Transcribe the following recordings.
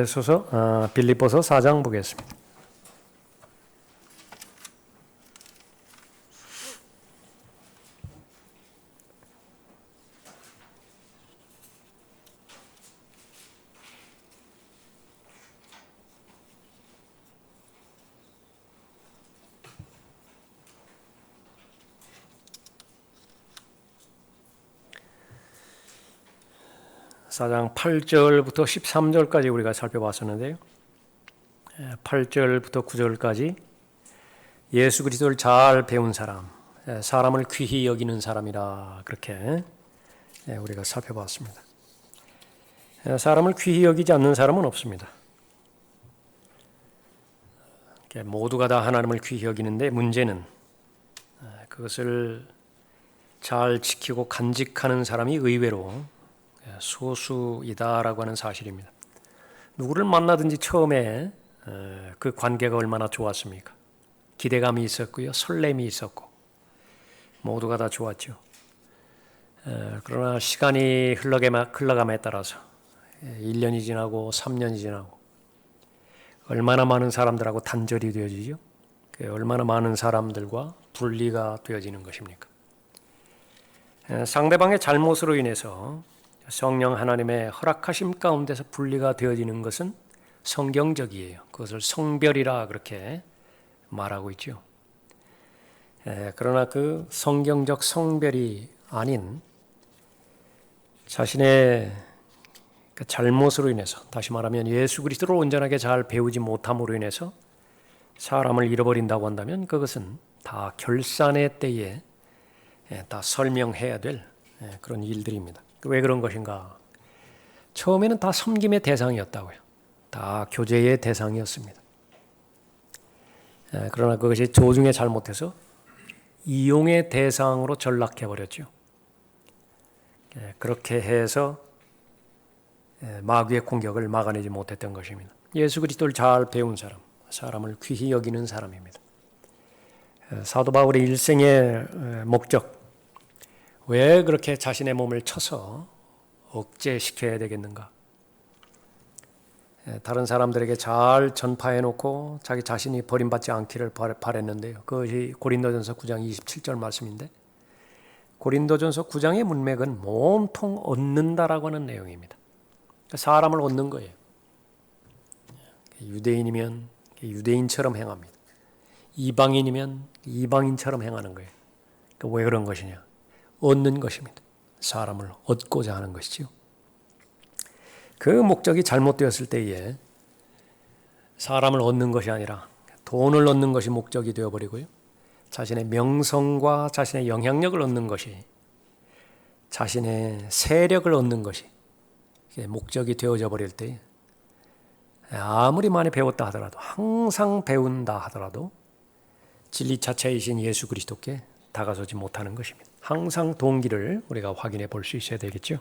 소서 빌립보서 4장 보겠습니다. 사장 8절부터 13절까지 우리가 살펴봤었는데요. 8절부터 9절까지 예수 그리스도를 잘 배운 사람, 사람을 귀히 여기는 사람이라 그렇게 우리가 살펴봤습니다. 사람을 귀히 여기지 않는 사람은 없습니다. 모두가 다 하나님을 귀히 여기는데 문제는 그것을 잘 지키고 간직하는 사람이 의외로 소수이다라고 하는 사실입니다. 누구를 만나든지 처음에 그 관계가 얼마나 좋았습니까? 기대감이 있었고요, 설렘이 있었고 모두가 다 좋았죠. 그러나 시간이 흘러감에 따라서 1년이 지나고 3년이 지나고 얼마나 많은 사람들하고 단절이 되어지죠. 얼마나 많은 사람들과 분리가 되어지는 것입니까? 상대방의 잘못으로 인해서 성령 하나님의 허락하심 가운데서 분리가 되어지는 것은 성경적이에요. 그것을 성별이라 그렇게 말하고 있죠. 그러나 그 성경적 성별이 아닌 자신의 그 잘못으로 인해서, 다시 말하면 예수 그리스도를 온전하게 잘 배우지 못함으로 인해서 사람을 잃어버린다고 한다면 그것은 다 결산의 때에 다 설명해야 될 그런 일들입니다. 왜 그런 것인가? 처음에는 다 섬김의 대상이었다고요. 다 교제의 대상이었습니다. 그러나 그것이 조중에 잘못해서 이용의 대상으로 전락해버렸죠. 그렇게 해서 마귀의 공격을 막아내지 못했던 것입니다. 예수 그리스도를 잘 배운 사람, 사람을 귀히 여기는 사람입니다. 사도 바울의 일생의 목적, 왜 그렇게 자신의 몸을 쳐서 억제시켜야 되겠는가? 다른 사람들에게 잘 전파해놓고 자기 자신이 버림받지 않기를 바랬는데요. 그것이 고린도전서 9장 27절 말씀인데, 고린도전서 9장의 문맥은 몸통 얻는다라고 하는 내용입니다. 사람을 얻는 거예요. 유대인이면 유대인처럼 행합니다. 이방인이면 이방인처럼 행하는 거예요. 왜 그런 것이냐? 얻는 것입니다. 사람을 얻고자 하는 것이죠. 그 목적이 잘못되었을 때에 사람을 얻는 것이 아니라 돈을 얻는 것이 목적이 되어버리고요. 자신의 명성과 자신의 영향력을 얻는 것이, 자신의 세력을 얻는 것이 목적이 되어져 버릴 때 아무리 많이 배웠다 하더라도, 항상 배운다 하더라도 진리 자체이신 예수 그리스도께 다가서지 못하는 것입니다. 항상 동기를 우리가 확인해 볼 수 있어야 되겠죠.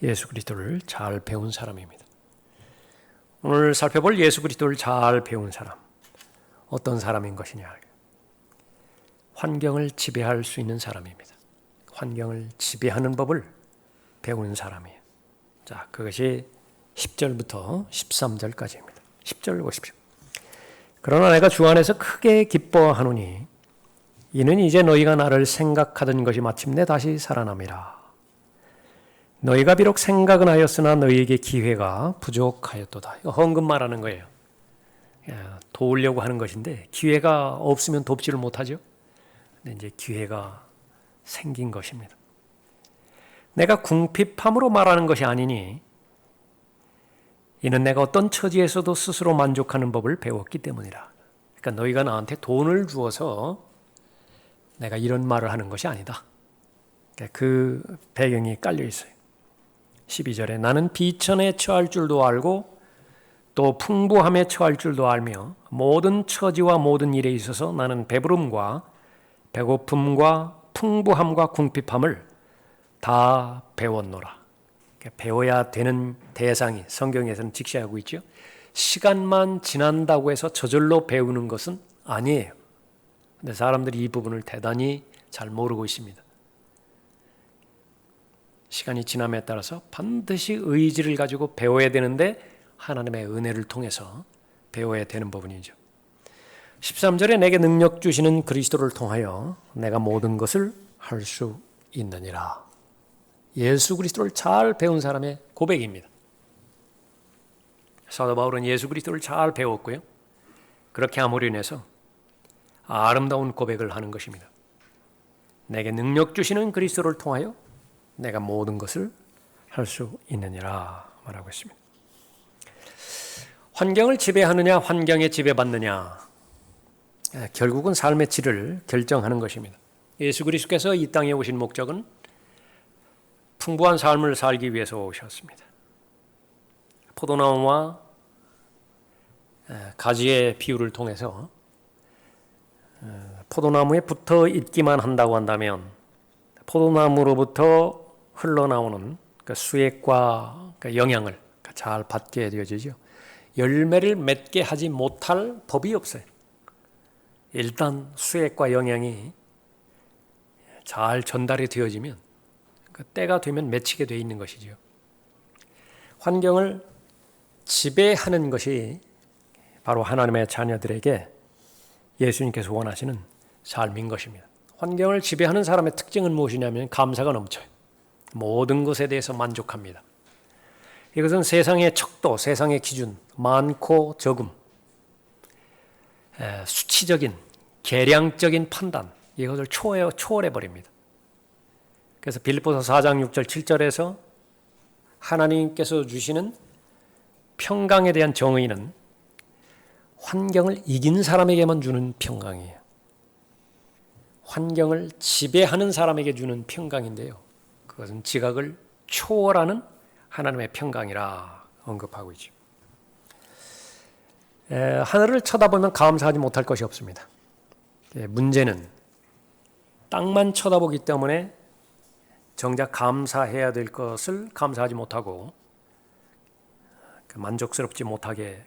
예수 그리스도를 잘 배운 사람입니다. 오늘 살펴볼 예수 그리스도를 잘 배운 사람, 어떤 사람인 것이냐? 환경을 지배할 수 있는 사람입니다. 환경을 지배하는 법을 배운 사람이에요. 자, 그것이 10절부터 13절까지입니다. 10절 보십시오. 그러나 내가 주 안에서 크게 기뻐하노니 이는 이제 너희가 나를 생각하던 것이 마침내 다시 살아남이라. 너희가 비록 생각은 하였으나 너희에게 기회가 부족하였도다. 헌금 말하는 거예요. 도우려고 하는 것인데 기회가 없으면 돕지를 못하죠. 근데 이제 기회가 생긴 것입니다. 내가 궁핍함으로 말하는 것이 아니니 이는 내가 어떤 처지에서도 스스로 만족하는 법을 배웠기 때문이라. 그러니까 너희가 나한테 돈을 주어서 내가 이런 말을 하는 것이 아니다. 그 배경이 깔려 있어요. 12절에 나는 비천에 처할 줄도 알고 또 풍부함에 처할 줄도 알며 모든 처지와 모든 일에 있어서 나는 배부름과 배고픔과 풍부함과 궁핍함을 다 배웠노라. 배워야 되는 대상이 성경에서는 직시하고 있죠. 시간만 지난다고 해서 저절로 배우는 것은 아니에요. 근데 사람들이 이 부분을 대단히 잘 모르고 있습니다. 시간이 지남에 따라서 반드시 의지를 가지고 배워야 되는데 하나님의 은혜를 통해서 배워야 되는 부분이죠. 13절에 내게 능력 주시는 그리스도를 통하여 내가 모든 것을 할 수 있느니라. 예수 그리스도를 잘 배운 사람의 고백입니다. 사도 바울은 예수 그리스도를 잘 배웠고요. 그렇게 함으로 인해서 아름다운 고백을 하는 것입니다. 내게 능력 주시는 그리스도를 통하여 내가 모든 것을 할 수 있느니라 말하고 있습니다. 환경을 지배하느냐 환경에 지배받느냐, 결국은 삶의 질을 결정하는 것입니다. 예수 그리스도께서 이 땅에 오신 목적은 풍부한 삶을 살기 위해서 오셨습니다. 포도나무와 가지의 비유를 통해서 포도나무에 붙어 있기만 한다고 한다면 포도나무로부터 흘러나오는 그 수액과 그 영향을 잘 받게 되어지죠. 열매를 맺게 하지 못할 법이 없어요. 일단 수액과 영향이 잘 전달이 되어지면 그 때가 되면 맺히게 되어 있는 것이죠. 환경을 지배하는 것이 바로 하나님의 자녀들에게 예수님께서 원하시는 삶인 것입니다. 환경을 지배하는 사람의 특징은 무엇이냐면 감사가 넘쳐요. 모든 것에 대해서 만족합니다. 이것은 세상의 척도, 세상의 기준, 많고 적음, 수치적인, 계량적인 판단, 이것을 초월해 버립니다. 그래서 빌립보서 4장 6절 7절에서 하나님께서 주시는 평강에 대한 정의는 환경을 이긴 사람에게만 주는 평강이에요. 환경을 지배하는 사람에게 주는 평강인데요. 그것은 지각을 초월하는 하나님의 평강이라 언급하고 있죠. 하늘을 쳐다보면 감사하지 못할 것이 없습니다. 문제는 땅만 쳐다보기 때문에 정작 감사해야 될 것을 감사하지 못하고 만족스럽지 못하게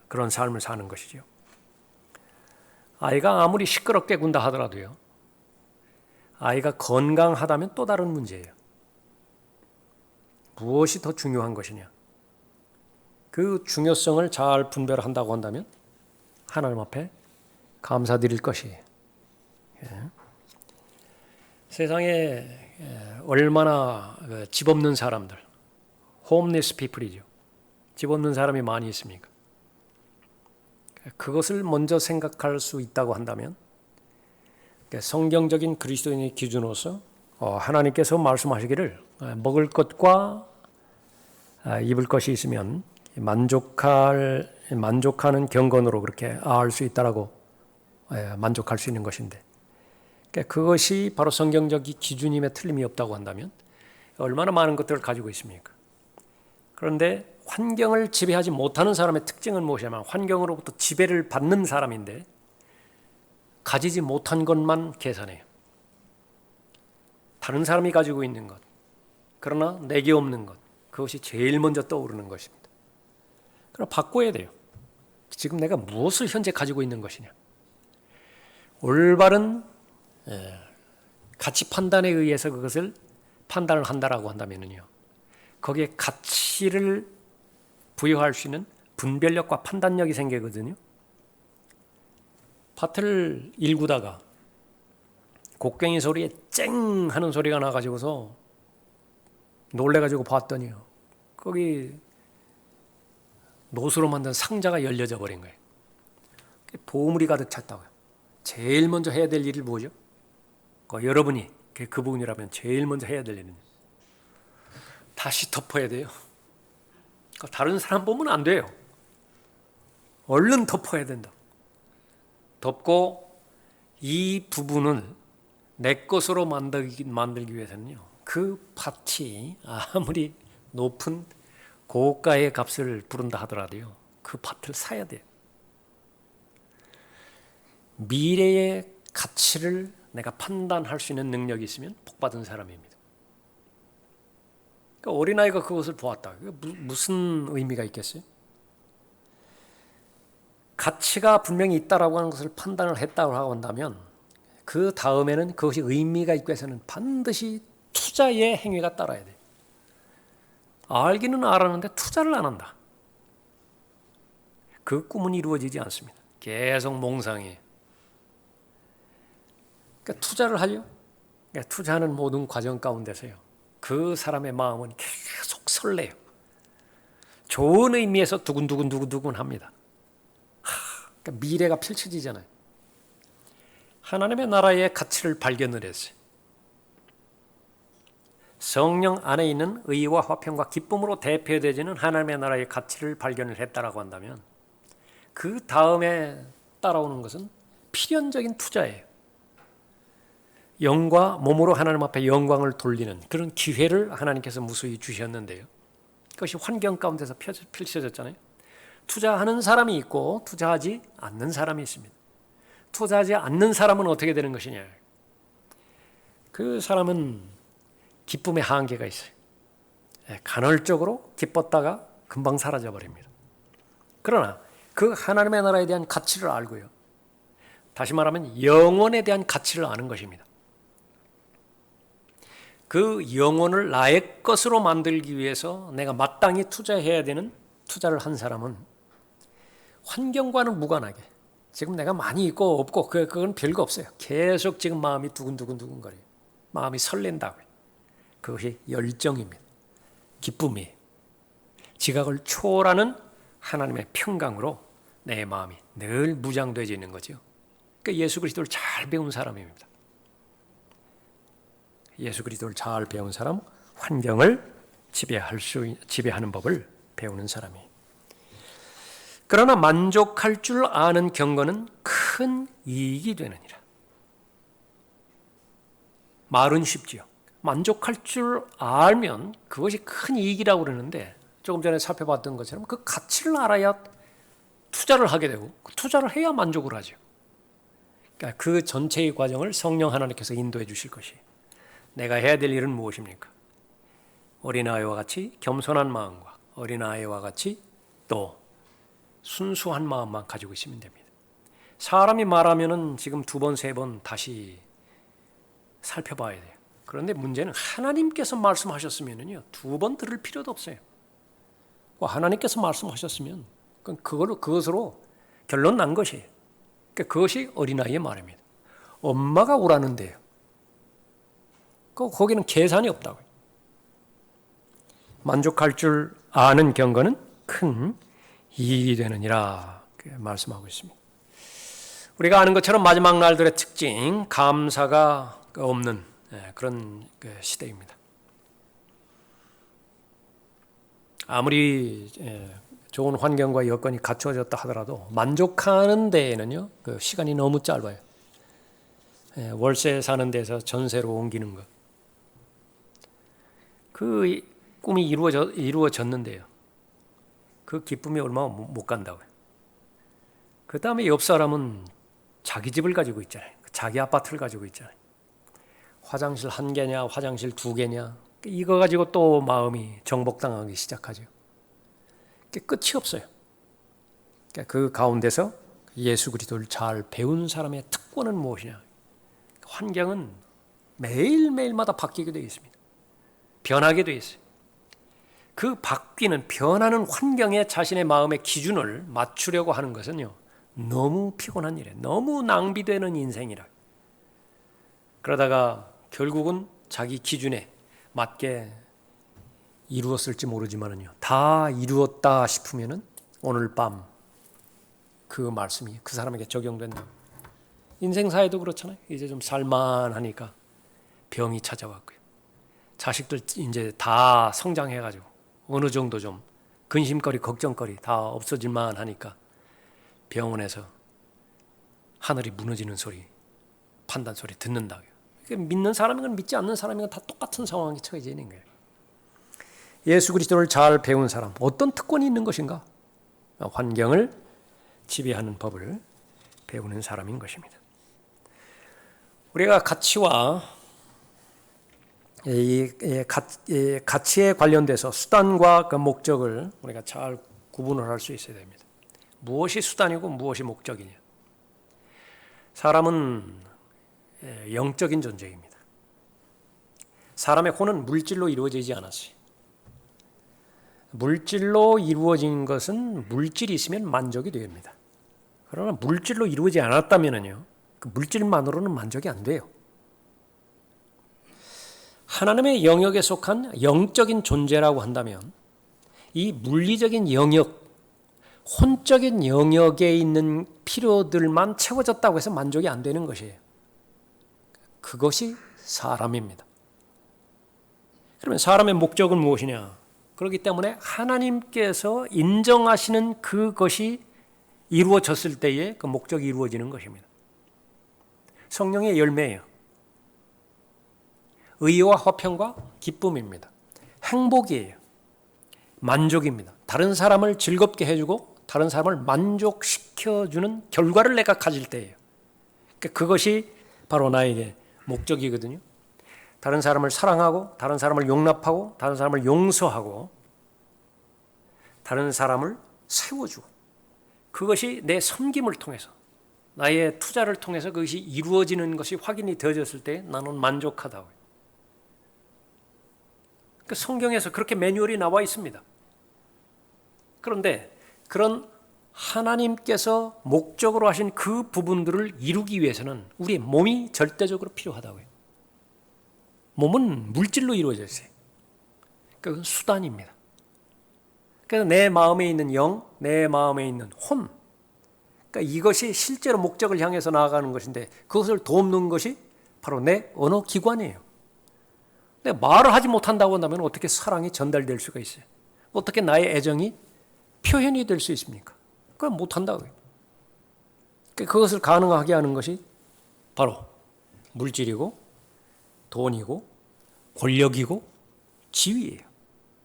그런 삶을 사는 것이죠. 아이가 아무리 시끄럽게 군다 하더라도요, 아이가 건강하다면 또 다른 문제예요. 무엇이 더 중요한 것이냐? 그 중요성을 잘 분별한다고 한다면 하나님 앞에 감사드릴 것이에요. 세상에 얼마나 집 없는 사람들, 홈리스 피플이죠. 집 없는 사람이 많이 있습니까? 그것을 먼저 생각할 수 있다고 한다면 성경적인 그리스도인의 기준으로서 하나님께서 말씀하시기를 먹을 것과 입을 것이 있으면 만족하는 경건으로 그렇게 알 수 있다라고 만족할 수 있는 것인데, 그것이 바로 성경적인 기준임에 틀림이 없다고 한다면 얼마나 많은 것들을 가지고 있습니까? 그런데 환경을 지배하지 못하는 사람의 특징은 무엇이냐면 환경으로부터 지배를 받는 사람인데 가지지 못한 것만 계산해요. 다른 사람이 가지고 있는 것, 그러나 내게 없는 것, 그것이 제일 먼저 떠오르는 것입니다. 그럼 바꿔야 돼요. 지금 내가 무엇을 현재 가지고 있는 것이냐? 올바른 가치 판단에 의해서 그것을 판단을 한다라고 한다면요, 거기에 가치를 부여할 수 있는 분별력과 판단력이 생기거든요. 밭을 일구다가 곡괭이 소리에 쨍 하는 소리가 나가지고서 놀래가지고 봤더니요, 거기 노수로 만든 상자가 열려져 버린 거예요. 보물이 가득 찼다고요. 제일 먼저 해야 될 일이 뭐죠? 여러분이 그 부분이라면 제일 먼저 해야 될 일은 다시 덮어야 돼요. 다른 사람 보면 안 돼요. 얼른 덮어야 된다. 덮고 이 부분을 내 것으로 만들기 위해서는요, 그 밭이 아무리 높은 고가의 값을 부른다 하더라도요, 그 밭을 사야 돼요. 미래의 가치를 내가 판단할 수 있는 능력이 있으면 복받은 사람입니다. 그러니까 어린아이가 그것을 보았다. 무슨 의미가 있겠어요? 가치가 분명히 있다라고 하는 것을 판단을 했다고 한다면 그 다음에는 그것이 의미가 있고 해서는 반드시 투자의 행위가 따라야 돼요. 알기는 알았는데 투자를 안 한다. 그 꿈은 이루어지지 않습니다. 계속 몽상이에요. 그러니까 투자를 하죠. 그러니까 투자하는 모든 과정 가운데서요, 그 사람의 마음은 계속 설레요. 좋은 의미에서 두근두근 합니다. 그러니까 미래가 펼쳐지잖아요. 하나님의 나라의 가치를 발견을 했어요. 성령 안에 있는 의와 화평과 기쁨으로 대표되지는 하나님의 나라의 가치를 발견을 했다라고 한다면, 그 다음에 따라오는 것은 필연적인 투자예요. 영과 몸으로 하나님 앞에 영광을 돌리는 그런 기회를 하나님께서 무수히 주셨는데요, 그것이 환경 가운데서 펼쳐졌잖아요. 투자하는 사람이 있고 투자하지 않는 사람이 있습니다. 투자하지 않는 사람은 어떻게 되는 것이냐? 그 사람은 기쁨의 한계가 있어요. 간헐적으로 기뻤다가 금방 사라져 버립니다. 그러나 그 하나님의 나라에 대한 가치를 알고요, 다시 말하면 영혼에 대한 가치를 아는 것입니다. 그 영혼을 나의 것으로 만들기 위해서 내가 마땅히 투자해야 되는 투자를 한 사람은 환경과는 무관하게, 지금 내가 많이 있고 없고 그건 별거 없어요. 계속 지금 마음이 두근두근거려요. 마음이 설렌다고요. 그것이 열정입니다. 기쁨이에요. 지각을 초월하는 하나님의 평강으로 내 마음이 늘 무장되어져 있는 거죠. 그러니까 예수 그리스도를 잘 배운 사람입니다. 예수 그리스도를 잘 배운 사람, 환경을 지배하는 법을 배우는 사람이에요. 그러나 만족할 줄 아는 경건은 큰 이익이 되느니라. 말은 쉽지요. 만족할 줄 알면 그것이 큰 이익이라고 그러는데, 조금 전에 살펴봤던 것처럼 그 가치를 알아야 투자를 하게 되고, 그 투자를 해야 만족을 하죠. 그러니까 그 전체의 과정을 성령 하나님께서 인도해 주실 것이에요. 내가 해야 될 일은 무엇입니까? 어린아이와 같이 겸손한 마음과 어린아이와 같이 또 순수한 마음만 가지고 있으면 됩니다. 사람이 말하면은 지금 2번, 3번 다시 살펴봐야 돼요. 그런데 문제는 하나님께서 말씀하셨으면요, 2번 들을 필요도 없어요. 하나님께서 말씀하셨으면 그것으로 결론 난 것이에요. 그러니까 그것이 어린아이의 말입니다. 엄마가 오라는데요, 거기는 계산이 없다고요. 만족할 줄 아는 경건은 큰 이익이 되느니라 말씀하고 있습니다. 우리가 아는 것처럼 마지막 날들의 특징, 감사가 없는 그런 시대입니다. 아무리 좋은 환경과 여건이 갖추어졌다 하더라도 만족하는 데에는요, 그 시간이 너무 짧아요. 월세 사는 데서 전세로 옮기는 것, 그 꿈이 이루어졌는데요, 그 기쁨이 얼마 못 간다고요. 그 다음에 옆 사람은 자기 집을 가지고 있잖아요. 자기 아파트를 가지고 있잖아요. 화장실 1개냐 화장실 2개냐, 이거 가지고 또 마음이 정복당하기 시작하죠. 끝이 없어요. 그 가운데서 예수 그리스도를 잘 배운 사람의 특권은 무엇이냐? 환경은 매일매일마다 바뀌게 되어 있습니다. 변하게 되어 있어요. 그 바뀌는 변하는 환경에 자신의 마음의 기준을 맞추려고 하는 것은요, 너무 피곤한 일이에요. 너무 낭비되는 인생이라. 그러다가 결국은 자기 기준에 맞게 이루었을지 모르지만은요, 다 이루었다 싶으면은 오늘 밤 그 말씀이 그 사람에게 적용된다. 인생사에도 그렇잖아요. 이제 좀 살만하니까 병이 찾아왔고요. 자식들 이제 다 성장해가지고 어느 정도 좀 근심거리, 걱정거리 다 없어질만 하니까 병원에서 하늘이 무너지는 소리, 판단 소리 듣는다. 믿는 사람이건 믿지 않는 사람이건 다 똑같은 상황에 처해져 있는 거예요. 예수 그리스도를 잘 배운 사람, 어떤 특권이 있는 것인가? 환경을 지배하는 법을 배우는 사람인 것입니다. 우리가 가치와 가치에 관련돼서 수단과 그 목적을 우리가 잘 구분을 할 수 있어야 됩니다. 무엇이 수단이고 무엇이 목적이냐? 사람은 영적인 존재입니다. 사람의 혼은 물질로 이루어지지 않았어요. 물질로 이루어진 것은 물질이 있으면 만족이 됩니다. 그러나 물질로 이루어지지 않았다면요, 그 물질만으로는 만족이 안 돼요. 하나님의 영역에 속한 영적인 존재라고 한다면 이 물리적인 영역, 혼적인 영역에 있는 필요들만 채워졌다고 해서 만족이 안 되는 것이에요. 그것이 사람입니다. 그러면 사람의 목적은 무엇이냐? 그렇기 때문에 하나님께서 인정하시는 그것이 이루어졌을 때에 그 목적이 이루어지는 것입니다. 성령의 열매예요. 의와 화평과 기쁨입니다. 행복이에요. 만족입니다. 다른 사람을 즐겁게 해주고 다른 사람을 만족시켜주는 결과를 내가 가질 때예요. 그것이 바로 나에게 목적이거든요. 다른 사람을 사랑하고 다른 사람을 용납하고 다른 사람을 용서하고 다른 사람을 세워주고 그것이 내 섬김을 통해서 나의 투자를 통해서 그것이 이루어지는 것이 확인이 되어졌을 때 나는 만족하다고요. 성경에서 그렇게 매뉴얼이 나와 있습니다. 그런데 그런 하나님께서 목적으로 하신 그 부분들을 이루기 위해서는 우리의 몸이 절대적으로 필요하다고요. 몸은 물질로 이루어져 있어요. 그건 수단입니다. 그래서 내 마음에 있는 영, 내 마음에 있는 혼, 그러니까 이것이 실제로 목적을 향해서 나아가는 것인데 그것을 돕는 것이 바로 내 언어 기관이에요. 내가 말을 하지 못한다고 한다면 어떻게 사랑이 전달될 수가 있어요? 어떻게 나의 애정이 표현이 될 수 있습니까? 그건 못한다고요. 그것을 가능하게 하는 것이 바로 물질이고 돈이고 권력이고 지위예요.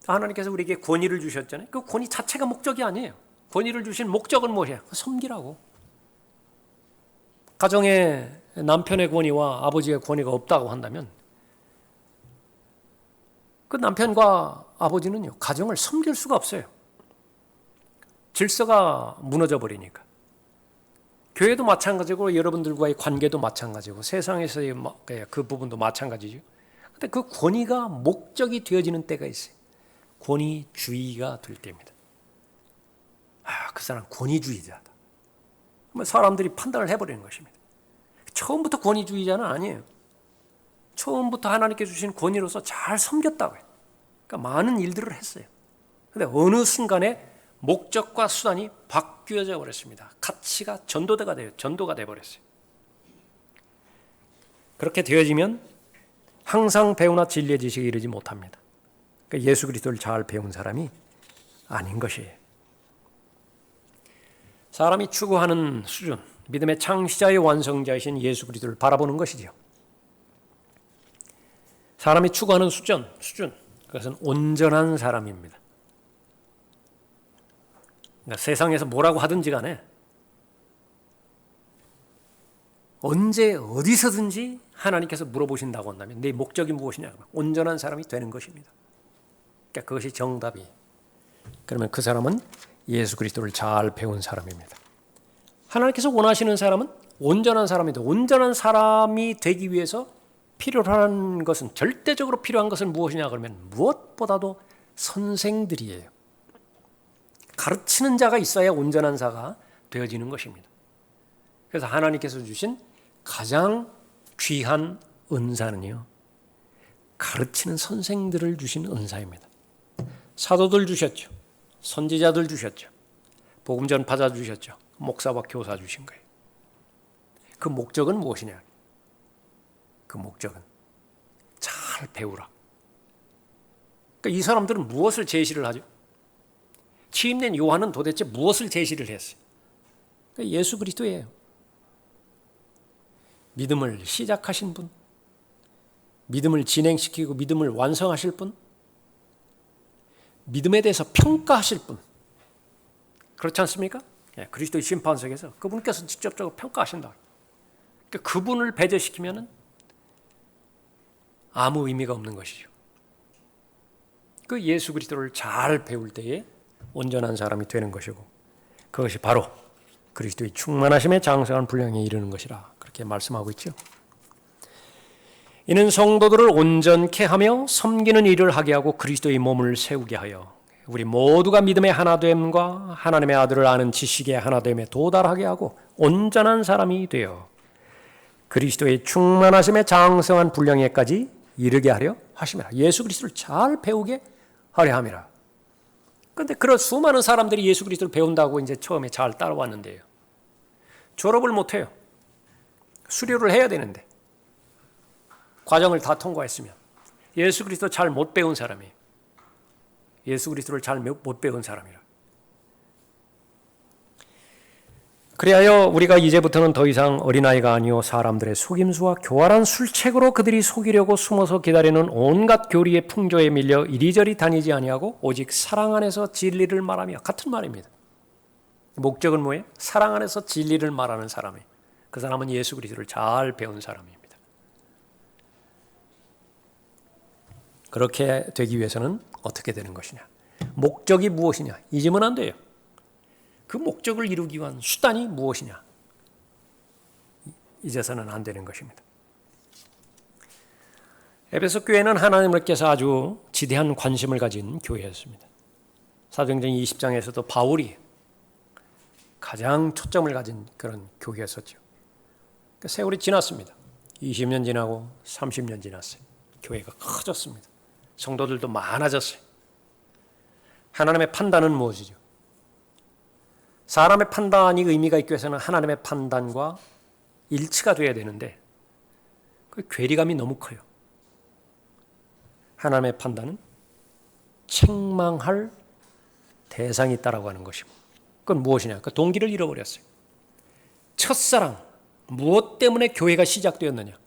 하나님께서 우리에게 권위를 주셨잖아요. 그 권위 자체가 목적이 아니에요. 권위를 주신 목적은 무엇이야? 섬기라고. 가정에 남편의 권위와 아버지의 권위가 없다고 한다면 그 남편과 아버지는요, 가정을 섬길 수가 없어요. 질서가 무너져 버리니까. 교회도 마찬가지고 여러분들과의 관계도 마찬가지고 세상에서의 그 부분도 마찬가지죠. 근데 그 권위가 목적이 되어지는 때가 있어요. 권위주의가 될 때입니다. 그 사람 권위주의자다. 사람들이 판단을 해버리는 것입니다. 처음부터 권위주의자는 아니에요. 처음부터 하나님께 주신 권위로서 잘 섬겼다고요. 그러니까 많은 일들을 했어요. 그런데 어느 순간에 목적과 수단이 바뀌어져 버렸습니다. 가치가 전도가 되어버렸어요. 그렇게 되어지면 항상 배우나 진리의 지식에 이르지 못합니다. 그러니까 예수 그리스도를 잘 배운 사람이 아닌 것이에요. 사람이 추구하는 수준, 믿음의 창시자의 완성자이신 예수 그리스도를 바라보는 것이죠. 사람이 추구하는 수준, 그것은 온전한 사람입니다. 그러니까 세상에서 뭐라고 하든지 간에 언제 어디서든지 하나님께서 물어보신다고 한다면 네 목적이 무엇이냐? 온전한 사람이 되는 것입니다. 그러니까 그것이 정답이에요. 그러면 그 사람은 예수 그리스도를 잘 배운 사람입니다. 하나님께서 원하시는 사람은 온전한 사람이다. 온전한 사람이 되기 위해서 필요한 것은 절대적으로 필요한 것은 무엇이냐 그러면 무엇보다도 선생들이에요. 가르치는 자가 있어야 온전한 자가 되어지는 것입니다. 그래서 하나님께서 주신 가장 귀한 은사는요, 가르치는 선생들을 주신 은사입니다. 사도들 주셨죠. 선지자들 주셨죠. 복음 전파자 주셨죠. 목사와 교사 주신 거예요. 그 목적은 무엇이냐? 그 목적은 잘 배우라. 그러니까 이 사람들은 무엇을 제시를 하죠? 취임된 요한은 도대체 무엇을 제시를 했어요? 그러니까 예수 그리스도예요. 믿음을 시작하신 분, 믿음을 진행시키고 믿음을 완성하실 분, 믿음에 대해서 평가하실 분, 그렇지 않습니까? 그리스도의 심판석에서 그분께서 직접적으로 평가하신다. 그러니까 그분을 배제시키면 아무 의미가 없는 것이죠. 그 예수 그리스도를 잘 배울 때에 온전한 사람이 되는 것이고 그것이 바로 그리스도의 충만하심에 장성한 분량에 이르는 것이라 그렇게 말씀하고 있죠. 이는 성도들을 온전케 하며 섬기는 일을 하게 하고 그리스도의 몸을 세우게 하여 우리 모두가 믿음의 하나됨과 하나님의 아들을 아는 지식의 하나됨에 도달하게 하고 온전한 사람이 되어 그리스도의 충만하심에 장성한 분량에까지 이르게 하려 하심이라. 예수 그리스도를 잘 배우게 하려 함이라. 그런데 그런 수많은 사람들이 예수 그리스도를 배운다고 이제 처음에 잘 따라왔는데요. 졸업을 못해요. 수료를 해야 되는데 과정을 다 통과했으면 예수 그리스도 잘 못 배운 사람이에요. 예수 그리스도를 잘 못 배운 사람이라. 그리하여 우리가 이제부터는 더 이상 어린아이가 아니요 사람들의 속임수와 교활한 술책으로 그들이 속이려고 숨어서 기다리는 온갖 교리의 풍조에 밀려 이리저리 다니지 아니하고 오직 사랑 안에서 진리를 말하며, 같은 말입니다. 목적은 뭐예요? 사랑 안에서 진리를 말하는 사람이에요. 그 사람은 예수 그리스도를 잘 배운 사람입니다. 그렇게 되기 위해서는 어떻게 되는 것이냐? 목적이 무엇이냐? 잊으면 안 돼요. 그 목적을 이루기 위한 수단이 무엇이냐? 잊어서는 안 되는 것입니다. 에베소 교회는 하나님께서 아주 지대한 관심을 가진 교회였습니다. 사도행전 20장에서도 바울이 가장 초점을 가진 그런 교회였었죠. 세월이 지났습니다. 20년 지나고 30년 지났어요. 교회가 커졌습니다. 성도들도 많아졌어요. 하나님의 판단은 무엇이죠? 사람의 판단이 의미가 있기 위해서는 하나님의 판단과 일치가 돼야 되는데 그 괴리감이 너무 커요. 하나님의 판단은 책망할 대상이 있다라고 하는 것이고, 그건 무엇이냐? 그 동기를 잃어버렸어요. 첫사랑, 무엇 때문에 교회가 시작되었느냐?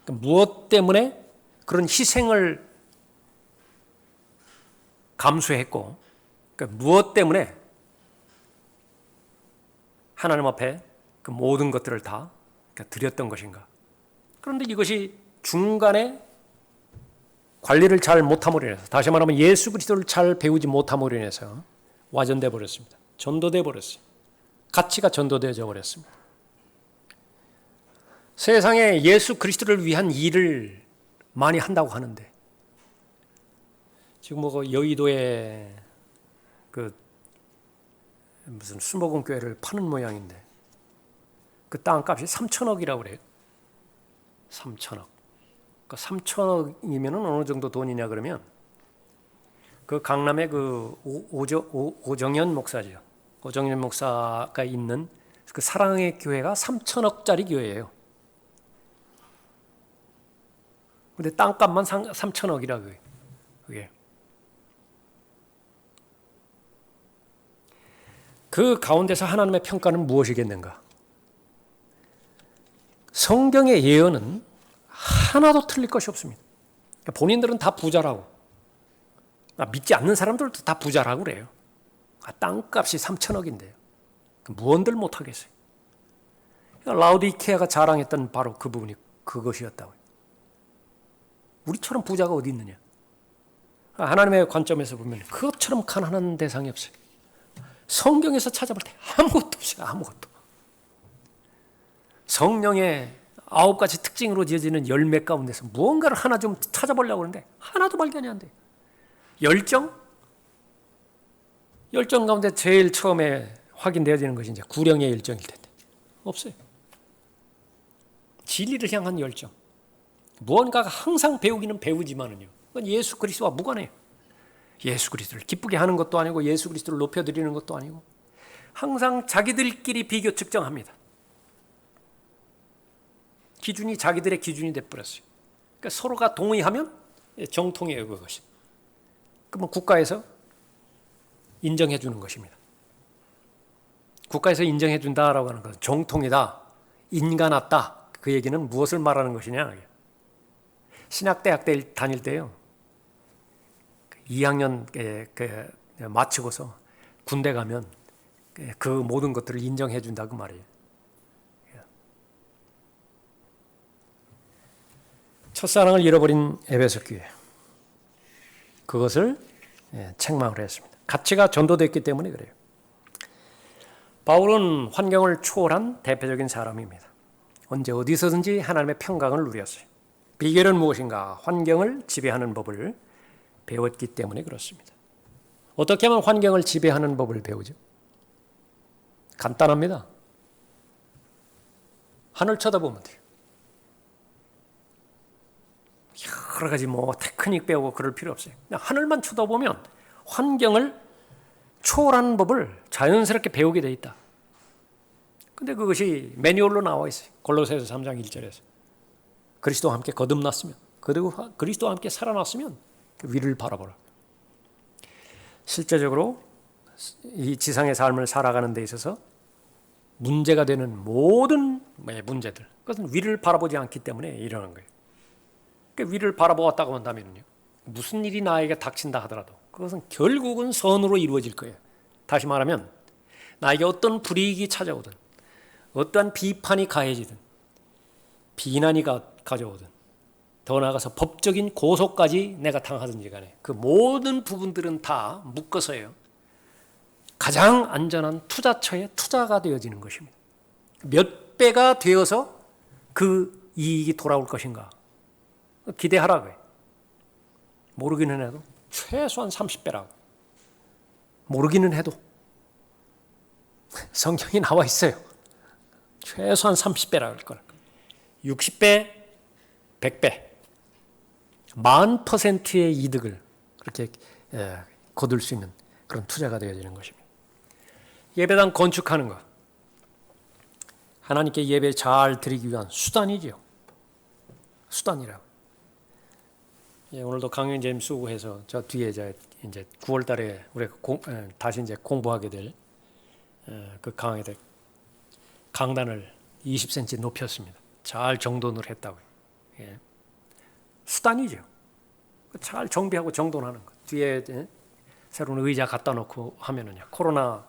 무엇 때문에 그런 희생을 감수했고, 무엇 때문에 하나님 앞에 그 모든 것들을 다 드렸던 것인가? 그런데 이것이 중간에 관리를 잘 못함으로 인해서, 다시 말하면 예수 그리스도를 잘 배우지 못함으로 인해서 와전돼 버렸습니다. 전도돼 버렸어요. 가치가 전도되어져 버렸습니다. 세상에 예수 그리스도를 위한 일을 많이 한다고 하는데, 지금 뭐 여의도에 그 무슨 수목원 교회를 파는 모양인데 그 땅값이 3천억이라고 그래요. 3천억. 그 3천억이면 어느 정도 돈이냐 그러면 그 강남에 그 오정현 목사죠. 오정현 목사가 있는 그 사랑의 교회가 3천억짜리 교회예요. 근데 땅값만 3천억이라고 해요. 그게. 그 가운데서 하나님의 평가는 무엇이겠는가? 성경의 예언은 하나도 틀릴 것이 없습니다. 본인들은 다 부자라고, 믿지 않는 사람들도 다 부자라고 그래요. 땅값이 3천억인데요. 무언들 못하겠어요. 라우디케아가 자랑했던 바로 그 부분이 그것이었다고요. 우리처럼 부자가 어디 있느냐? 하나님의 관점에서 보면 그것처럼 가난한 대상이 없어요. 성경에서 찾아볼 때 아무것도 없어요. 아무것도. 성령의 9가지 특징으로 지어지는 열매 가운데서 무언가를 하나 좀 찾아보려고 하는데 하나도 발견이 안 돼요. 열정 가운데 제일 처음에 확인되어지는 것이 이제 구령의 열정일 텐데 없어요. 진리를 향한 열정. 무언가가 항상 배우기는 배우지만은요, 그건 예수 그리스도와 무관해요. 예수 그리스도를 기쁘게 하는 것도 아니고 예수 그리스도를 높여드리는 것도 아니고 항상 자기들끼리 비교 측정합니다. 기준이 자기들의 기준이 돼버렸어요. 그러니까 서로가 동의하면 정통이에요, 그것이. 그러면 국가에서 인정해 주는 것입니다. 국가에서 인정해 준다라고 하는 것은 정통이다, 인간았다. 그 얘기는 무엇을 말하는 것이냐? 신학대학 다닐 때요, 2학년 마치고서 군대 가면 그 모든 것들을 인정해 준다 그 말이에요. 첫사랑을 잃어버린 에베소 교회, 그것을 책망을 했습니다. 가치가 전도됐기 때문에 그래요. 바울은 환경을 초월한 대표적인 사람입니다. 언제 어디서든지 하나님의 평강을 누렸어요. 비결은 무엇인가? 환경을 지배하는 법을 배웠기 때문에 그렇습니다. 어떻게 하면 환경을 지배하는 법을 배우죠? 간단합니다. 하늘 쳐다보면 돼요. 여러 가지 테크닉 배우고 그럴 필요 없어요. 그냥 하늘만 쳐다보면 환경을 초월하는 법을 자연스럽게 배우게 돼 있다. 근데 그것이 매뉴얼로 나와 있어요. 골로새서 3장 1절에서. 그리스도와 함께 거듭났으면, 그리고 그리스도와 함께 살아났으면 그 위를 바라보라. 실제적으로 이 지상의 삶을 살아가는 데 있어서 문제가 되는 모든 문제들, 그것은 위를 바라보지 않기 때문에 일어난 거예요. 그러니까 위를 바라보았다고 한다면요, 무슨 일이 나에게 닥친다 하더라도 그것은 결국은 선으로 이루어질 거예요. 다시 말하면 나에게 어떤 불이익이 찾아오든, 어떠한 비판이 가해지든, 비난이 가져오든, 더 나아가서 법적인 고소까지 내가 당하든지 간에 그 모든 부분들은 다 묶어서요, 가장 안전한 투자처의 투자가 되어지는 것입니다. 몇 배가 되어서 그 이익이 돌아올 것인가 기대하라고요. 모르기는 해도 최소한 30배라고. 모르기는 해도 성경이 나와 있어요. 최소한 30배라고 할 거라. 60배, 100배, 10,000%의 이득을 그렇게 거둘 수 있는 그런 투자가 되어지는 것입니다. 예배당 건축하는 것, 하나님께 예배 잘 드리기 위한 수단이죠. 수단이라고. 오늘도 강연재임 수고해서 저 뒤에 이제 9월 달에 우리가 다시 이제 공부하게 될 그 강단을 20cm 높였습니다. 잘 정돈을 했다고요. 예. 수단이죠. 잘 정비하고 정돈하는 것. 뒤에 새로운 의자 갖다 놓고 하면은요, 코로나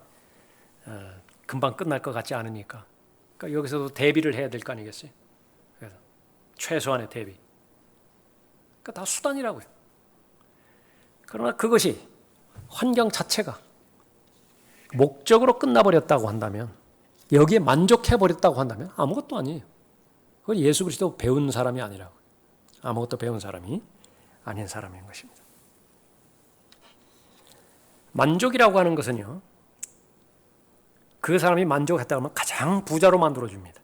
금방 끝날 것 같지 않으니까. 그러니까 여기서도 대비를 해야 될 거 아니겠어요? 그래서 최소한의 대비. 그러니까 다 수단이라고요. 그러나 그것이 환경 자체가 목적으로 끝나버렸다고 한다면, 여기에 만족해버렸다고 한다면 아무것도 아니에요. 그건 예수 그리스도 배운 사람이 아니라고. 아무것도 배운 사람이 아닌 사람인 것입니다. 만족이라고 하는 것은요, 그 사람이 만족했다고 하면 가장 부자로 만들어줍니다.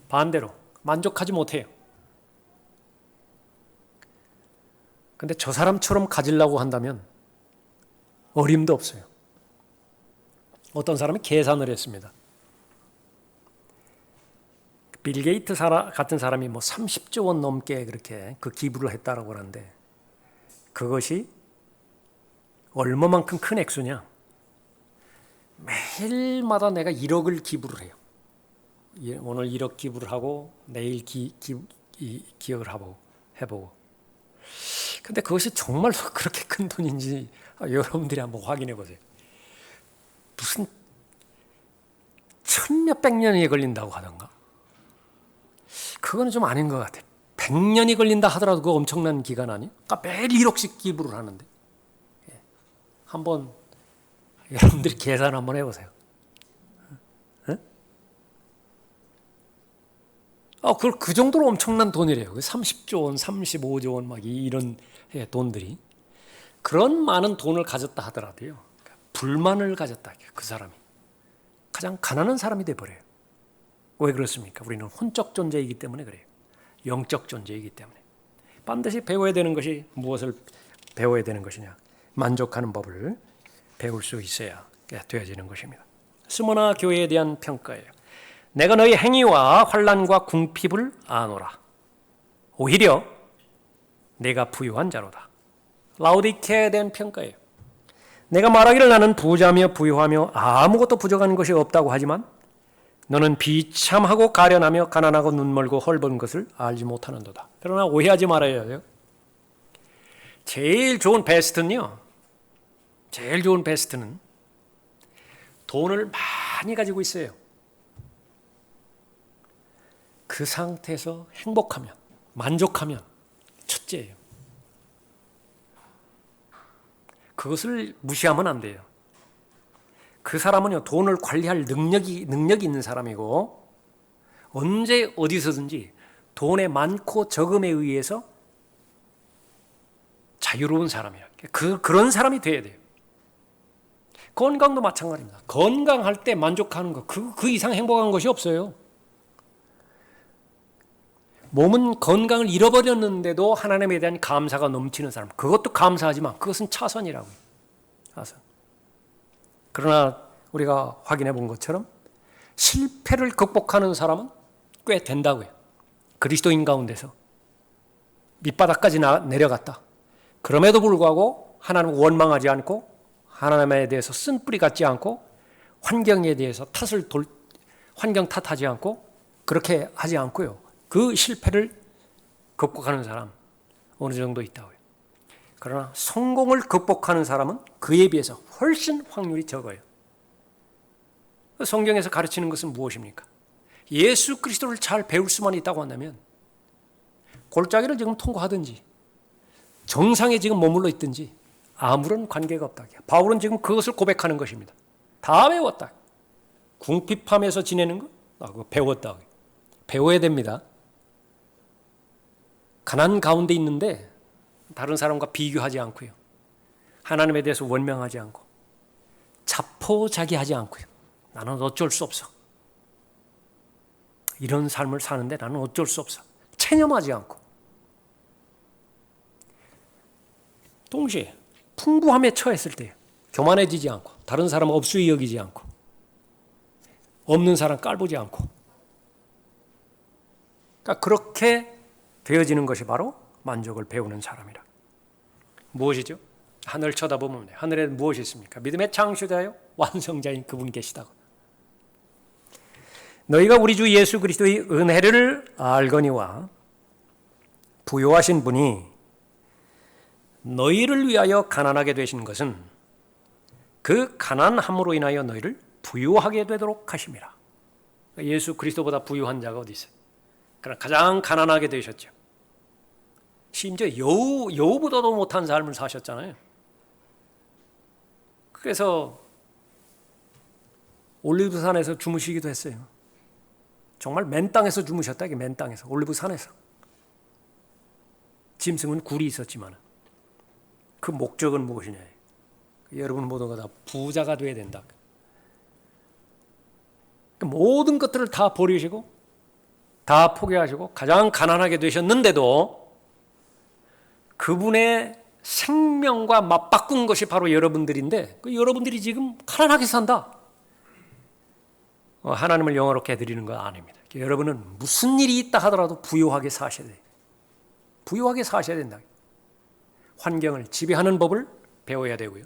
반대로 만족하지 못해요. 근데 저 사람처럼 가지려고 한다면 어림도 없어요. 어떤 사람이 계산을 했습니다. 빌 게이트 같은 사람이 30조 원 넘게 그렇게 그 기부를 했다라고 하는데, 그것이 얼마만큼 큰 액수냐? 매일마다 내가 1억을 기부를 해요. 오늘 1억 기부를 하고 내일 기억을 해보고. 근데 그것이 정말로 그렇게 큰 돈인지 여러분들이 한번 확인해 보세요. 무슨 1000몇백 년이 걸린다고 하던가? 그거는 좀 아닌 것 같아요. 100년이 걸린다 하더라도 그 엄청난 기간 아니에요? 그러니까 매일 1억씩 기부를 하는데. 한번 여러분들이 계산 한번 해보세요. 그 정도로 엄청난 돈이래요. 30조 원, 35조 원 막 이런 돈들이. 그런 많은 돈을 가졌다 하더라도요, 불만을 가졌다. 그 사람이 가장 가난한 사람이 돼버려요. 왜 그렇습니까? 우리는 혼적 존재이기 때문에 그래요. 영적 존재이기 때문에. 반드시 배워야 되는 것이 무엇을 배워야 되는 것이냐? 만족하는 법을 배울 수 있어야 되어지는 것입니다. 스무나 교회에 대한 평가예요. 내가 너희 행위와 환난과 궁핍을 아노라. 오히려 내가 부유한 자로다. 라오디케아에 대한 평가예요. 내가 말하기를 나는 부자며 부유하며 아무것도 부족한 것이 없다고 하지만 너는 비참하고 가련하며 가난하고 눈멀고 헐벗은 것을 알지 못하는도다. 그러나 오해하지 말아야 해요. 제일 좋은 베스트는 돈을 많이 가지고 있어요. 그 상태에서 행복하면, 만족하면 첫째예요. 그것을 무시하면 안 돼요. 그 사람은요, 돈을 관리할 능력이 있는 사람이고, 언제 어디서든지 돈의 많고 적음에 의해서 자유로운 사람이에요. 그런 사람이 돼야 돼요. 건강도 마찬가지입니다. 건강할 때 만족하는 것, 그 이상 행복한 것이 없어요. 몸은 건강을 잃어버렸는데도 하나님에 대한 감사가 넘치는 사람, 그것도 감사하지만 그것은 차선이라고요. 차선. 그러나 우리가 확인해 본 것처럼 실패를 극복하는 사람은 꽤 된다고요. 그리스도인 가운데서 밑바닥까지 내려갔다. 그럼에도 불구하고 하나님을 원망하지 않고 하나님에 대해서 쓴뿌리 같지 않고 환경에 대해서 환경 탓하지 않고 그렇게 하지 않고요. 그 실패를 극복하는 사람 어느 정도 있다고요. 그러나 성공을 극복하는 사람은 그에 비해서 훨씬 확률이 적어요. 성경에서 가르치는 것은 무엇입니까? 예수 그리스도를 잘 배울 수만 있다고 한다면 골짜기를 지금 통과하든지 정상에 지금 머물러 있든지 아무런 관계가 없다. 바울은 지금 그것을 고백하는 것입니다. 다 배웠다. 궁핍함에서 지내는 것? 그거 배웠다. 배워야 됩니다. 가난 가운데 있는데 다른 사람과 비교하지 않고요. 하나님에 대해서 원망하지 않고 자포자기하지 않고요. 나는 어쩔 수 없어. 이런 삶을 사는데 나는 어쩔 수 없어. 체념하지 않고 동시에 풍부함에 처했을 때 교만해지지 않고 다른 사람 업수히 여기지 않고 없는 사람 깔보지 않고 그러니까 그렇게 되어지는 것이 바로 만족을 배우는 사람이라. 무엇이죠? 하늘 쳐다보면 하늘에 무엇이 있습니까? 믿음의 창조자요 완성자인 그분 계시다고. 너희가 우리 주 예수 그리스도의 은혜를 알거니와 부요하신 분이 너희를 위하여 가난하게 되신 것은 그 가난함으로 인하여 너희를 부유하게 되도록 하심이라. 예수 그리스도보다 부유한 자가 어디 있어요? 그러나 가장 가난하게 되셨죠. 심지어 여우보다도 못한 삶을 사셨잖아요. 그래서 올리브산에서 주무시기도 했어요. 정말 맨 땅에서 주무셨다. 이게 맨 땅에서 올리브산에서. 짐승은 굴이 있었지만 그 목적은 무엇이냐? 여러분 모두가 다 부자가 되어야 된다. 모든 것들을 다 버리시고 다 포기하시고 가장 가난하게 되셨는데도 그분의 생명과 맞바꾼 것이 바로 여러분들인데 그 여러분들이 지금 가난하게 산다. 하나님을 영화롭게 해드리는 건 아닙니다. 여러분은 무슨 일이 있다 하더라도 부유하게 사셔야 돼요. 부유하게 사셔야 된다. 환경을 지배하는 법을 배워야 되고요.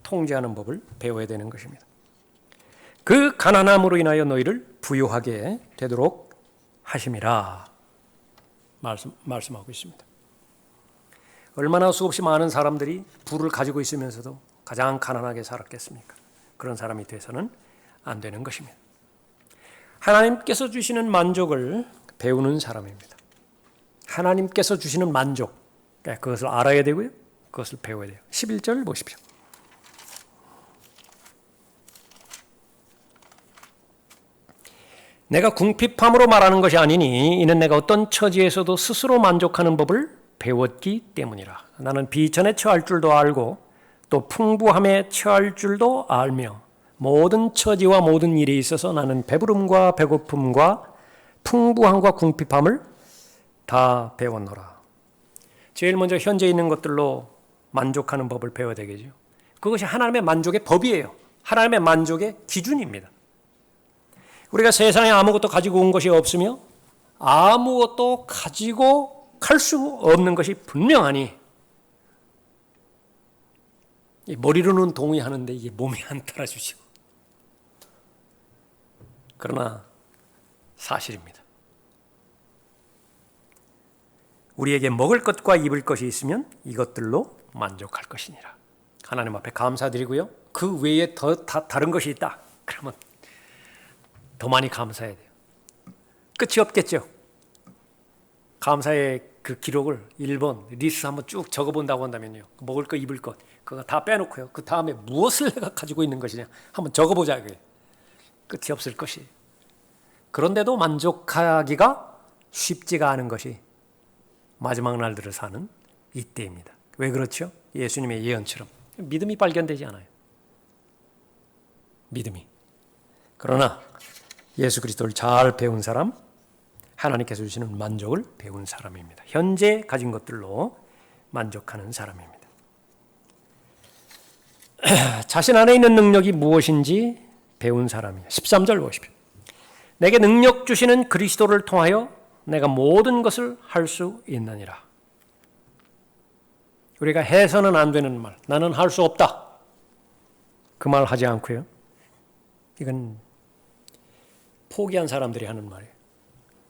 통제하는 법을 배워야 되는 것입니다. 그 가난함으로 인하여 너희를 부유하게 되도록 하심이라 말씀하고 있습니다. 얼마나 수없이 많은 사람들이 부를 가지고 있으면서도 가장 가난하게 살았겠습니까? 그런 사람이 돼서는 안 되는 것입니다. 하나님께서 주시는 만족을 배우는 사람입니다. 하나님께서 주시는 만족, 그것을 알아야 되고요. 그것을 배워야 돼요. 11절 보십시오. 내가 궁핍함으로 말하는 것이 아니니 이는 내가 어떤 처지에서도 스스로 만족하는 법을 배웠기 때문이라. 나는 비천에 처할 줄도 알고 또 풍부함에 처할 줄도 알며 모든 처지와 모든 일에 있어서 나는 배부름과 배고픔과 풍부함과 궁핍함을 다 배웠노라. 제일 먼저 현재 있는 것들로 만족하는 법을 배워야 되겠죠. 그것이 하나님의 만족의 법이에요. 하나님의 만족의 기준입니다. 우리가 세상에 아무것도 가지고 온 것이 없으며 아무것도 가지고 갈 수 없는 것이 분명하니 머리로는 동의하는데 이게 몸이 안 따라주시고 그러나 사실입니다. 우리에게 먹을 것과 입을 것이 있으면 이것들로 만족할 것이니라. 하나님 앞에 감사드리고요. 그 외에 다른 것이 있다. 그러면 더 많이 감사해야 돼요. 끝이 없겠죠. 감사의 그 기록을 1번 리스트 한번 쭉 적어본다고 한다면요. 먹을 것, 입을 것 그거 다 빼놓고요. 그 다음에 무엇을 내가 가지고 있는 것이냐 한번 적어보자. 그게 끝이 없을 것이. 그런데도 만족하기가 쉽지가 않은 것이 마지막 날들을 사는 이때입니다. 왜 그렇죠? 예수님의 예언처럼 믿음이 발견되지 않아요. 믿음이. 그러나 예수 그리스도를 잘 배운 사람, 하나님께서 주시는 만족을 배운 사람입니다. 현재 가진 것들로 만족하는 사람입니다. 자신 안에 있는 능력이 무엇인지 배운 사람이에요. 13절 보십시오. 내게 능력 주시는 그리스도를 통하여 내가 모든 것을 할 수 있느니라. 우리가 해서는 안 되는 말, 나는 할 수 없다. 그 말 하지 않고요. 이건 포기한 사람들이 하는 말이에요.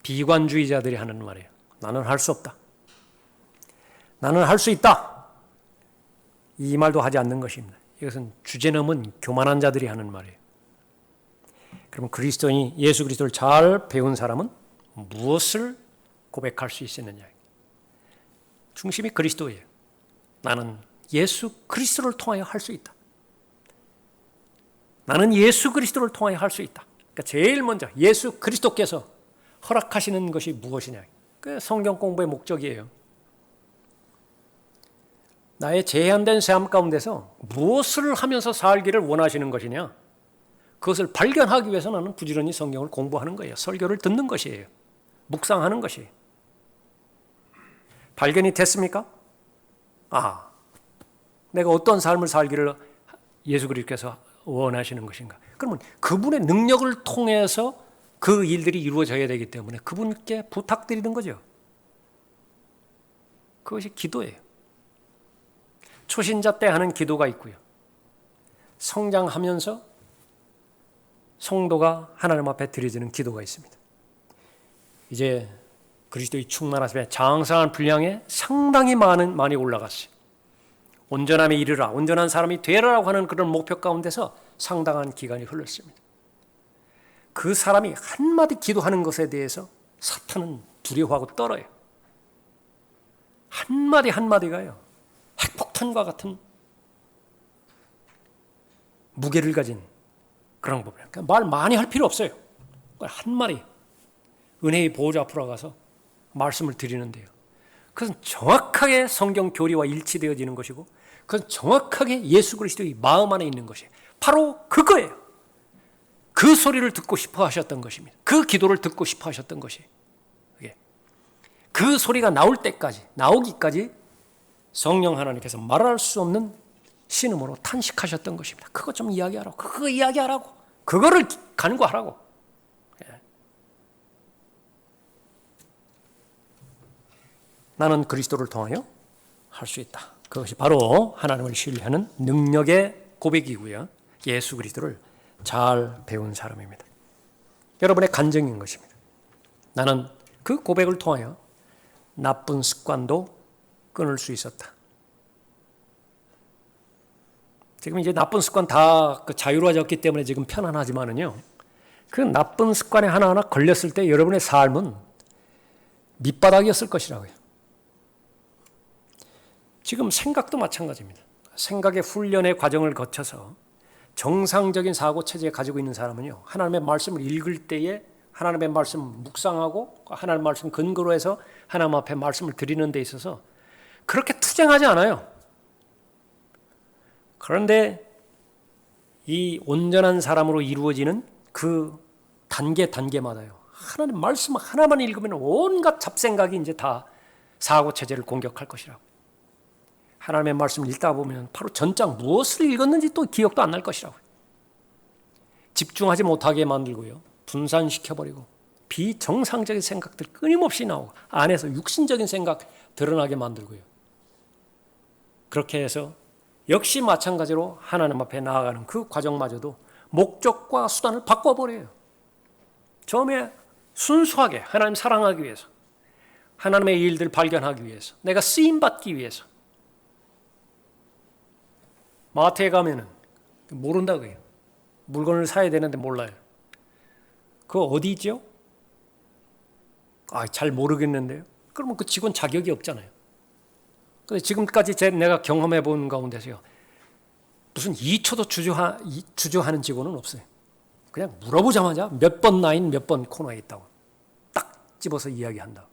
비관주의자들이 하는 말이에요. 나는 할 수 없다. 나는 할 수 있다. 이 말도 하지 않는 것입니다. 이것은 주제넘은 교만한 자들이 하는 말이에요. 그럼 그리스도인이 예수 그리스도를 잘 배운 사람은 무엇을 고백할 수 있었느냐? 중심이 그리스도예요. 나는 예수 그리스도를 통하여 할 수 있다. 나는 예수 그리스도를 통하여 할 수 있다. 그러니까 제일 먼저 예수 그리스도께서 허락하시는 것이 무엇이냐? 그 성경 공부의 목적이에요. 나의 제한된 삶 가운데서 무엇을 하면서 살기를 원하시는 것이냐? 그것을 발견하기 위해서 나는 부지런히 성경을 공부하는 거예요. 설교를 듣는 것이에요. 묵상하는 것이에요. 발견이 됐습니까? 내가 어떤 삶을 살기를 예수 그리스도께서 원하시는 것인가? 그러면 그분의 능력을 통해서 그 일들이 이루어져야 되기 때문에 그분께 부탁드리는 거죠. 그것이 기도예요. 초신자 때 하는 기도가 있고요. 성장하면서 성도가 하나님 앞에 드려지는 기도가 있습니다. 이제 그리스도의 충만하심에 장성한 분량에 상당히 많이 올라갔어요. 온전함에 이르라, 온전한 사람이 되라라고 하는 그런 목표 가운데서 상당한 기간이 흘렀습니다. 그 사람이 한마디 기도하는 것에 대해서 사탄은 두려워하고 떨어요. 한마디 한마디가요, 핵폭탄과 같은 무게를 가진 그런 부분이에요. 그러니까 말 많이 할 필요 없어요. 한마디 은혜의 보호자 앞으로 가서 말씀을 드리는데요. 그것은 정확하게 성경 교리와 일치되어지는 것이고 그건 정확하게 예수 그리스도의 마음 안에 있는 것이에요. 바로 그거예요. 그 소리를 듣고 싶어 하셨던 것입니다. 그 기도를 듣고 싶어 하셨던 것이에요. 그 소리가 나오기까지 성령 하나님께서 말할 수 없는 신음으로 탄식하셨던 것입니다. 그거 좀 이야기하라고. 그거 이야기하라고. 그거를 간구하라고. 나는 그리스도를 통하여 할 수 있다. 그것이 바로 하나님을 신뢰하는 능력의 고백이고요. 예수 그리스도를 잘 배운 사람입니다. 여러분의 간증인 것입니다. 나는 그 고백을 통하여 나쁜 습관도 끊을 수 있었다. 지금 이제 나쁜 습관 다 자유로워졌기 때문에 지금 편안하지만은요, 그 나쁜 습관에 하나하나 걸렸을 때 여러분의 삶은 밑바닥이었을 것이라고요. 지금 생각도 마찬가지입니다. 생각의 훈련의 과정을 거쳐서 정상적인 사고 체제에 가지고 있는 사람은요, 하나님의 말씀을 읽을 때에 하나님의 말씀 묵상하고 하나님의 말씀 근거로 해서 하나님 앞에 말씀을 드리는 데 있어서 그렇게 투쟁하지 않아요. 그런데 이 온전한 사람으로 이루어지는 그 단계마다요, 하나님 말씀 하나만 읽으면 온갖 잡생각이 이제 다 사고 체제를 공격할 것이라고. 하나님의 말씀을 읽다 보면 바로 전장 무엇을 읽었는지 또 기억도 안 날 것이라고. 집중하지 못하게 만들고요, 분산시켜버리고 비정상적인 생각들 끊임없이 나오고 안에서 육신적인 생각 드러나게 만들고요. 그렇게 해서 역시 마찬가지로 하나님 앞에 나아가는 그 과정마저도 목적과 수단을 바꿔버려요. 처음에 순수하게 하나님 사랑하기 위해서, 하나님의 일들 발견하기 위해서, 내가 쓰임받기 위해서. 마트에 가면은 모른다고요. 물건을 사야 되는데 몰라요. 그거 어디 있죠? 잘 모르겠는데요. 그러면 그 직원 자격이 없잖아요. 근데 지금까지 내가 경험해 본 가운데서요, 무슨 2초도 주저하는 직원은 없어요. 그냥 물어보자마자 몇 번 라인 몇 번 코너에 있다고 딱 집어서 이야기한다.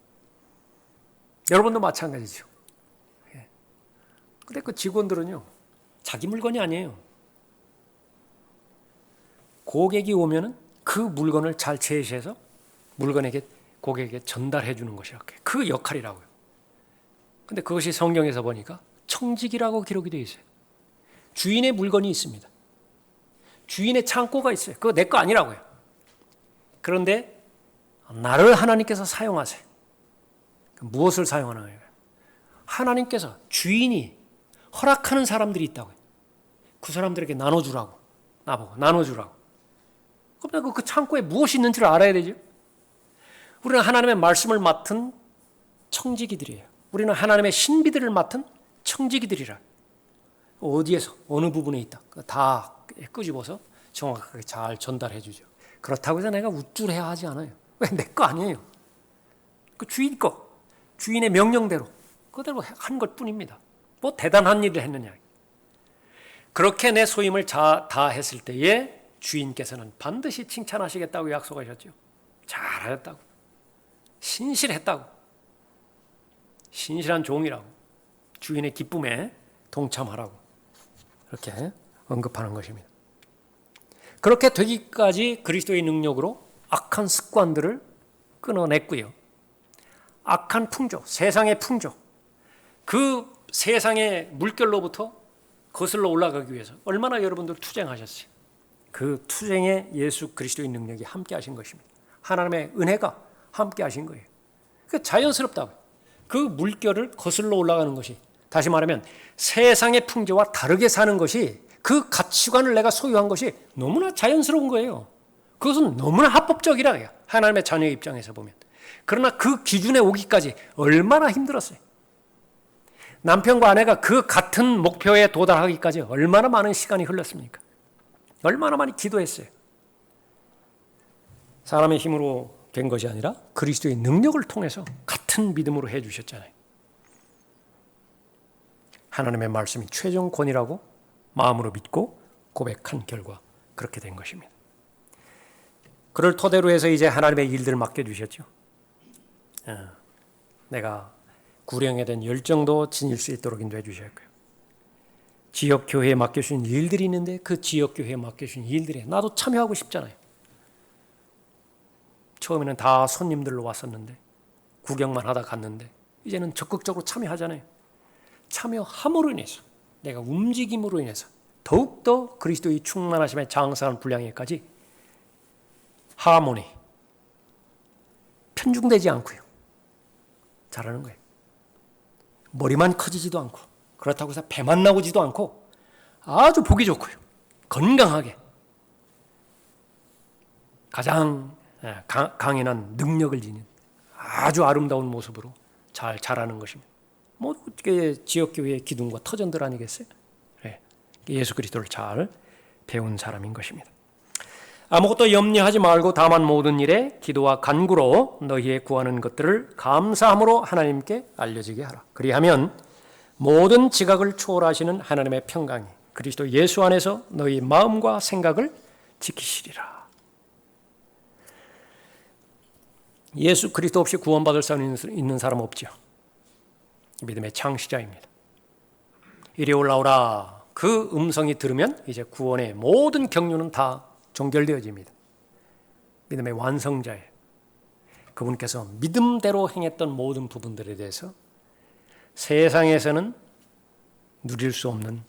여러분도 마찬가지죠. 근데 그 직원들은요, 자기 물건이 아니에요. 고객이 오면은 그 물건을 잘 제시해서 고객에게 전달해 주는 것이라고 해요. 그 역할이라고요. 근데 그것이 성경에서 보니까 청직이라고 기록이 되어 있어요. 주인의 물건이 있습니다. 주인의 창고가 있어요. 그거 내 거 아니라고요. 그런데 나를 하나님께서 사용하세요. 무엇을 사용하는 거예요? 하나님께서 주인이 허락하는 사람들이 있다고요. 그 사람들에게 나눠주라고. 나보고 나눠주라고. 그럼 그 창고에 무엇이 있는지를 알아야 되죠. 우리는 하나님의 말씀을 맡은 청지기들이에요. 우리는 하나님의 신비들을 맡은 청지기들이라. 어디에서 어느 부분에 있다. 다 끄집어서 정확하게 잘 전달해 주죠. 그렇다고 해서 내가 우쭐해야 하지 않아요. 왜? 내 거 아니에요. 그 주인 거. 주인의 명령대로 그대로 한 것뿐입니다. 뭐 대단한 일을 했느냐. 그렇게 내 소임을 다 했을 때에 주인께서는 반드시 칭찬하시겠다고 약속하셨죠. 잘하셨다고. 신실했다고. 신실한 종이라고. 주인의 기쁨에 동참하라고. 이렇게 언급하는 것입니다. 그렇게 되기까지 그리스도의 능력으로 악한 습관들을 끊어냈고요. 악한 풍조, 세상의 풍조, 그 세상의 물결로부터 거슬러 올라가기 위해서 얼마나 여러분들 투쟁하셨어요. 그 투쟁에 예수 그리스도의 능력이 함께 하신 것입니다. 하나님의 은혜가 함께 하신 거예요. 그 자연스럽다고요. 그 물결을 거슬러 올라가는 것이, 다시 말하면 세상의 풍조와 다르게 사는 것이, 그 가치관을 내가 소유한 것이 너무나 자연스러운 거예요. 그것은 너무나 합법적이라 해요. 하나님의 자녀의 입장에서 보면. 그러나 그 기준에 오기까지 얼마나 힘들었어요. 남편과 아내가 그 같은 목표에 도달하기까지 얼마나 많은 시간이 흘렀습니까? 얼마나 많이 기도했어요. 사람의 힘으로 된 것이 아니라 그리스도의 능력을 통해서 같은 믿음으로 해주셨잖아요. 하나님의 말씀이 최종 권위라고 마음으로 믿고 고백한 결과 그렇게 된 것입니다. 그를 토대로 해서 이제 하나님의 일들을 맡겨주셨죠. 내가 구령에 대한 열정도 지닐 수 있도록 인도해 주셨고요. 지역교회에 맡겨주신 일들이 있는데 그 지역교회에 맡겨주신 일들에 나도 참여하고 싶잖아요. 처음에는 다 손님들로 왔었는데 구경만 하다 갔는데 이제는 적극적으로 참여하잖아요. 참여함으로 인해서, 내가 움직임으로 인해서 더욱더 그리스도의 충만하심에 장성한 분량에까지 하모니, 편중되지 않고요. 잘하는 거예요. 머리만 커지지도 않고, 그렇다고 해서 배만 나오지도 않고, 아주 보기 좋고요. 건강하게 가장 강인한 능력을 지닌 아주 아름다운 모습으로 잘 자라는 것입니다. 뭐 어떻게 지역교회의 기둥과 터전들 아니겠어요? 네. 예수 그리스도를 잘 배운 사람인 것입니다. 아무것도 염려하지 말고 다만 모든 일에 기도와 간구로 너희의 구하는 것들을 감사함으로 하나님께 알려지게 하라. 그리하면 모든 지각을 초월하시는 하나님의 평강이 그리스도 예수 안에서 너희 마음과 생각을 지키시리라. 예수 그리스도 없이 구원받을 수 있는 사람 없죠. 믿음의 창시자입니다. 이리 올라오라. 그 음성이 들으면 이제 구원의 모든 경륜은 다 종결되어집니다. 믿음의 완성자예요. 그분께서 믿음대로 행했던 모든 부분들에 대해서 세상에서는 누릴 수 없는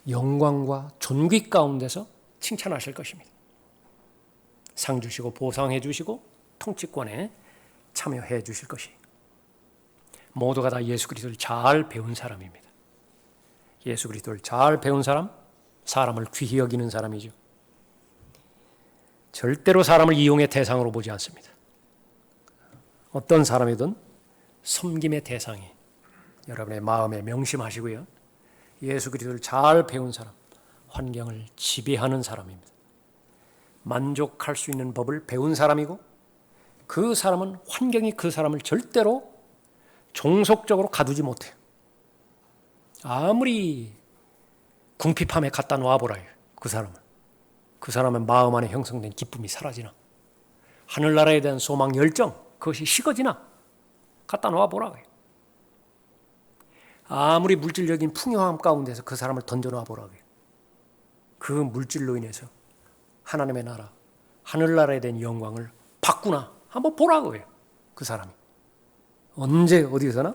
영광과 존귀 가운데서 칭찬하실 것입니다. 상 주시고 보상해 주시고 통치권에 참여해 주실 것이, 모두가 다 예수 그리스도를 잘 배운 사람입니다. 예수 그리스도를 잘 배운 사람, 사람을 귀히 여기는 사람이죠. 절대로 사람을 이용의 대상으로 보지 않습니다. 어떤 사람이든 섬김의 대상이 여러분의 마음에 명심하시고요. 예수 그리스도를 잘 배운 사람, 환경을 지배하는 사람입니다. 만족할 수 있는 법을 배운 사람이고, 그 사람은 환경이 그 사람을 절대로 종속적으로 가두지 못해요. 아무리 궁핍함에 갖다 놓아보라요. 그 사람은 마음 안에 형성된 기쁨이 사라지나, 하늘나라에 대한 소망, 열정, 그것이 식어지나 갖다 놓아보라고요. 아무리 물질적인 풍요함 가운데서 그 사람을 던져놓아보라고요. 그 물질로 인해서 하나님의 나라, 하늘나라에 대한 영광을 받구나. 한번 보라고요. 그 사람이. 언제 어디서나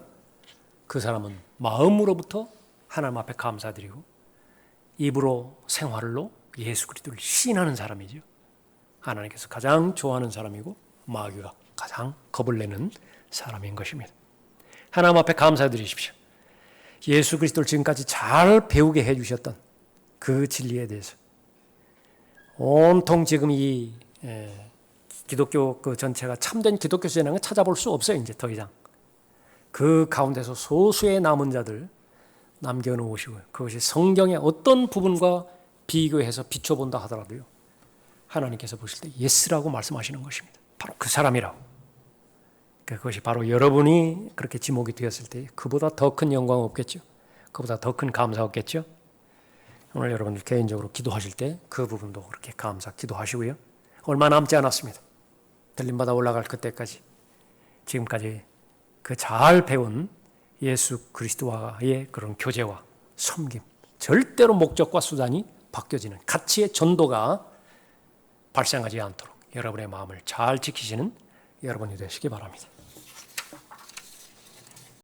그 사람은 마음으로부터 하나님 앞에 감사드리고 입으로 생활로 예수 그리스도를 시인하는 사람이죠. 하나님께서 가장 좋아하는 사람이고 마귀가 가장 겁을 내는 사람인 것입니다. 하나님 앞에 감사드리십시오. 예수 그리스도를 지금까지 잘 배우게 해주셨던 그 진리에 대해서 온통 지금 이 기독교 그 전체가 참된 기독교 신앙을 찾아볼 수 없어요. 이제 더 이상. 그 가운데서 소수의 남은 자들 남겨놓으시고 그것이 성경의 어떤 부분과 비교해서 비춰본다 하더라도요. 하나님께서 보실 때 예스라고 말씀하시는 것입니다. 바로 그 사람이라고. 그것이 바로 여러분이 그렇게 지목이 되었을 때 그보다 더 큰 영광 없겠죠. 그보다 더 큰 감사 없겠죠. 오늘 여러분들 개인적으로 기도하실 때 그 부분도 그렇게 감사 기도하시고요. 얼마 남지 않았습니다. 들림받아 올라갈 그때까지 지금까지 그 잘 배운 예수 그리스도와의 그런 교제와 섬김, 절대로 목적과 수단이 바뀌어지는 가치의 전도가 발생하지 않도록 여러분의 마음을 잘 지키시는 여러분이 되시기 바랍니다.